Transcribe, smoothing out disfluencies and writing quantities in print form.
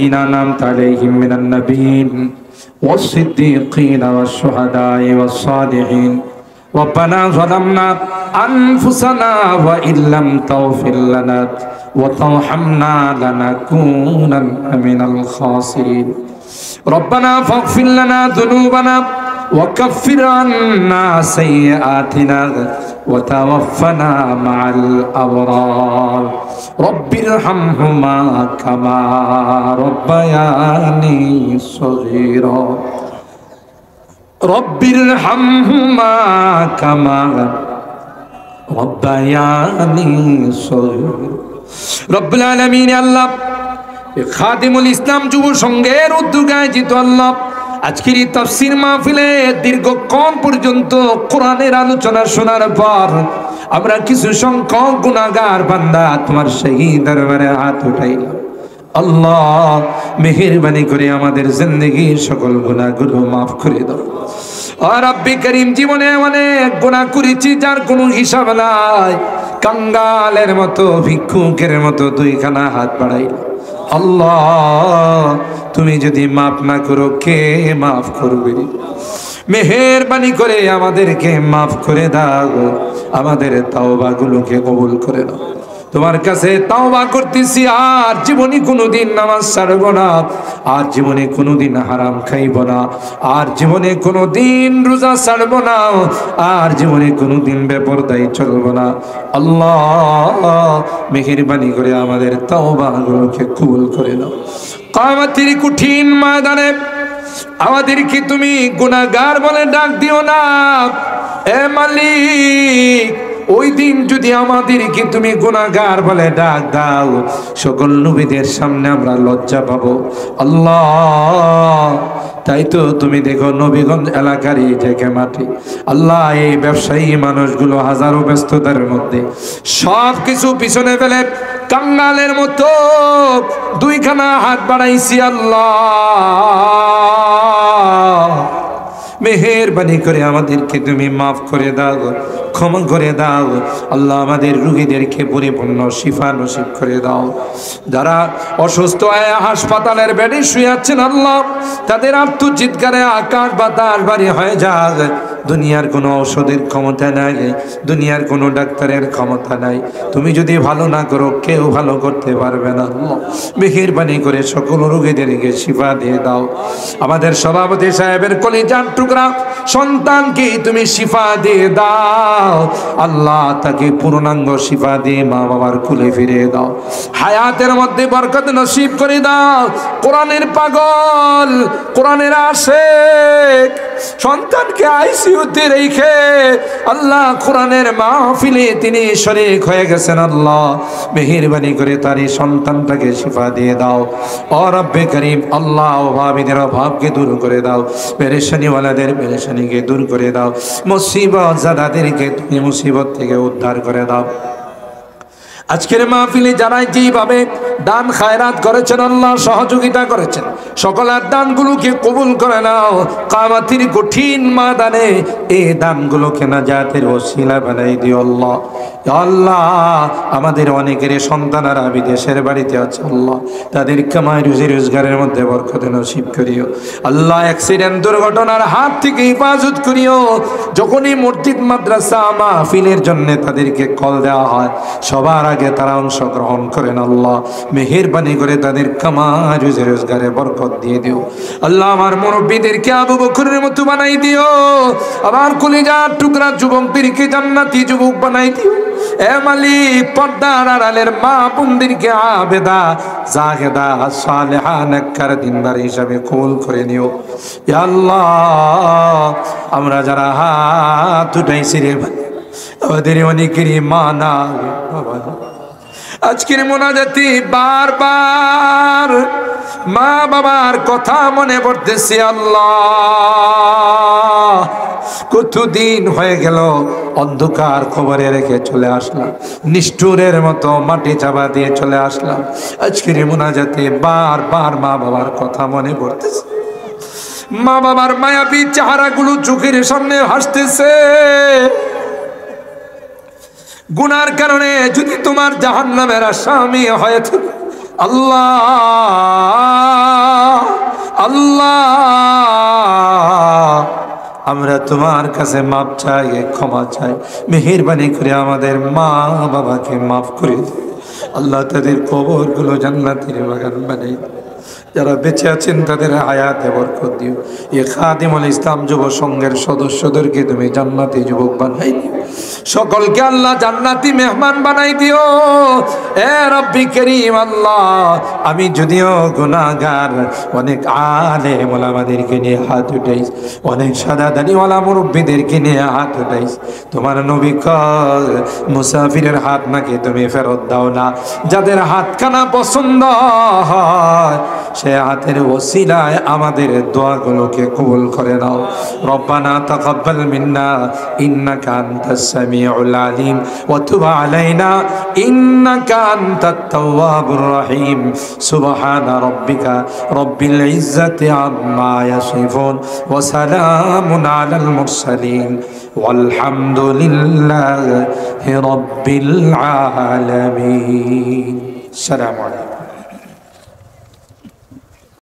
أنعمت عليهم من النبيين والصديقين والشهداء والصالحين ربنا ظلمنا أنفسنا وإن لم تغفر لنا وترحمنا لنكونن من الخاسرين ربنا فاغفر لنا ذنوبنا وكفر عنا سيئاتنا وتوفنا مع الأبرار رب ارحمهما كما ربياني صغيرا رب ارحمهما كما ربياني صغيرا رب العالمين আল্লাহ খাদিমুল ইসলাম যুব সংঘের উদ্যোগে আয়োজিত আল্লাহ আজকের এই তাফসীর মাহফিলে দীর্ঘক্ষণ পর্যন্ত কোরআনের আলোচনা শোনার পর আমরা কিছু সংখ্যক গুনাহগার বান্দা তোমার সেই দরবারে হাত উঠাইলাম। আল্লাহ মেহেরবানি করে আমাদের জিন্দেগীর সকল গুনাহগুলো মাফ করে দাও। আর রব্বি করিম জীবনে অনেক গুনাহ করেছি যার কোনো হিসাব নাই, কাঙ্গালের মতো ভিক্ষুকের মতো দুইখানা হাত বাড়াইলাম। আল্লাহ তুমি যদি মাফ না করো কে মাফ করবে? মেহেরবানি করে আমাদেরকে মাফ করে দাও, আমাদের তাওবাগুলোকে কবুল করে দাও। তোমার কাছে তাওবা করতেছি, আর জীবনে কোনোদিন নামাজ ছাড়ব না, আর জীবনে কোনোদিন হারাম খাইব না, আর জীবনে কোনোদিন রোজা ছাড়ব না, আর জীবনে কোনোদিন বেপরদাই চলব না। আল্লাহ মেহেরবানি করে আমাদের তাওবাগুলোকে কবুল করে নাও। কিয়ামতের কঠিন ময়দানে আমাদেরকে তুমি গুনাহগার বলে ডাক দিও না। এ মালিক, ওই দিন যদি আমাদেরকে তুমি গুনাহগার বলে ডাক দাও, সকল নবীদের সামনে আমরা লজ্জা পাবো। আল্লাহ তাই তো তুমি দেখো নবীগঞ্জ এলাকার এই থেকে মাটি, আল্লাহ এই ব্যবসায়ী মানুষগুলো হাজারো ব্যস্ততার মধ্যে সব কিছু পিছনে ফেলে কাঙ্গালের মতো দুইখানা হাত বাড়াইছি। আল্লাহ মেহেরবানি করে আমাদেরকে তুমি মাফ করে দাও, ক্ষমা করে দাও। আল্লাহ আমাদের রোগীদেরকে পরিপূর্ণ শিফা নসিব করে দাও। যারা অসুস্থ হয়ে হাসপাতালের বেডে শুয়ে আছেন, আল্লাহ তাদের আত্মচিৎকারে আকাশ বাতাস ভারী হয়ে যাক। দুনিয়ার কোনো ঔষধের ক্ষমতা নাই, দুনিয়ার কোনো ডাক্তারের ক্ষমতা নাই। তুমি যদি ভালো না করো কেউ ভালো করতে পারবে না। আল্লাহ মেহেরবানি করে সকল রোগীদেরকে শিফা দিয়ে দাও। আমাদের সভাপতি সাহেবের কলিজার টুকরা সন্তানকে তুমি শিফা দিয়ে দাও। আল্লাহ তাকে পূর্ণাঙ্গ শিফা দিয়ে মা বাবার কুলে ফিরিয়ে দাও। হায়াতের মধ্যে বরকত নসিব করে দাও। কোরআনের পাগল, কোরআনের আশিক সন্তানকে আইসিইউতে রেখে আল্লাহ কোরআনের মাহফিলে তিনি শরীক হয়ে গেছেন। আল্লাহ মেহেরবানি করে তার এই সন্তানটাকে শিফা দিয়ে দাও। ও রব্বে করিম, আল্লাহ অভাবীদের অভাবকে দূর করে দাও, পেরেশানিওয়ালাদের পেরেশানিকে দূর করে দাও, মুসিবত জাদাদেরকে তুমি মুসিবত থেকে উদ্ধার করে দাও। আজকের মাহফিলে যারা যেভাবে দান খায়রাত করেছেন, আল্লাহ সহযোগিতা করেছেন, সকলের দানগুলোকে কবুল করে নাও। কিয়ামতের কঠিন ময়দানে এই দানগুলোকে নাজাতের ওসিলা বানাই দিও। আল্লাহ আল্লাহ আমাদের অনেকের সন্তানেরা বিদেশের বাড়িতে আছে, আল্লাহ তাদের কামাই রুজি রোজগারের মধ্যে বরকত নসিব করিও। আল্লাহ অ্যাক্সিডেন্ট দুর্ঘটনার হাত থেকে হেফাজত করিও। যখনই মসজিদ মাদ্রাসা মাহফিলের জন্য তাদেরকে কল দেওয়া হয়, সবার আগে তারা অংশগ্রহণ করেন। আল্লাহ মেহেরবানি করে তাদের কামাই রুজি রোজগারে বরকত দিয়ে দিও। আল্লাহ আমার মুরব্বীদেরকে আবু বকরের মতো বানাই দিও। আমার কলিজার টুকরা যুবকদেরকে জান্নাতি যুবক বানাই দিও। এ মালিক, পর্দার আড়ালের মা বোনদেরকে আবেদা জাহেদা সালেহা নেককার দিনদার হিসাবে কবুল করে নিও। ইয়া আল্লাহ আমরা যারা হাত উঠাইছি রে, আমাদের অনেকেরই মা না বাবা না। আজকের মোনাজাতে বারবার মা বাবার কথা মনে পড়তেছে। আল্লাহ কতদিন হয়ে গেল অন্ধকার খবরে রেখে চলে আসলাম, নিষ্ঠুরের মতো মাটি চাপা দিয়ে চলে আসলাম। আজকের মোনাজাতে বারবার মা বাবার কথা মনে পড়তেছে। মা বাবার মায়াবী চেহারাগুলো চোখের সামনে হাসতেছে। গুনার কারণে যদি তোমার জাহান্নামের আসামি হয়ে থাকে, আল্লাহ আমরা তোমার কাছে মাপ চাই, ক্ষমা চাই। মেহেরবানি করে আমাদের মা বাবাকে মাফ করে দিও আল্লাহ, তাদের কবরগুলো জান্নাতের বাগান বানাই দিও। যারা বেঁচে আছেন তাদের হায়াতে বরকত দিও। এ খাদিমুল ইসলাম যুব সংঘের সদস্যদেরকে তুমি জান্নাতি যুবক বানাই দিও, সকলকে আল্লাহ জান্নাতি মেহমান বানাই দিও। এ রব্বি করিম আল্লাহ, আমি যদিও গুনাহগার, অনেক আলেম ওলামাদেরকে নিয়ে হাত উঠাইস, অনেক সাদা দাড়িওয়ালা মুরব্বীদেরকে নিয়ে হাত উঠাইস। তোমার নবী কল মুসাফিরের হাত নাকি তুমি ফেরত দাও না। যাদের হাতখানা পছন্দ হয় সে হাতের ওসিলায় আমাদের দোয়াগুলোকে কবুল করে নাও। রব্বানা তাকাব্বাল মিন্না ইন্নাকা আনতাস সামিউল আলিম ওয়া তুব আলাইনা ইন্নাকা আনতাত তাওয়াবুর রহিম। সুবহানা রাব্বিকা রব্বিল ইজ্জাতি আম্মা ইয়াসিফুন ওয়া সালামুন আলাল মুরসালিন ওয়ালহামদুলিল্লাহি রাব্বিল আলামিন। আসসালামু আলাইকুম।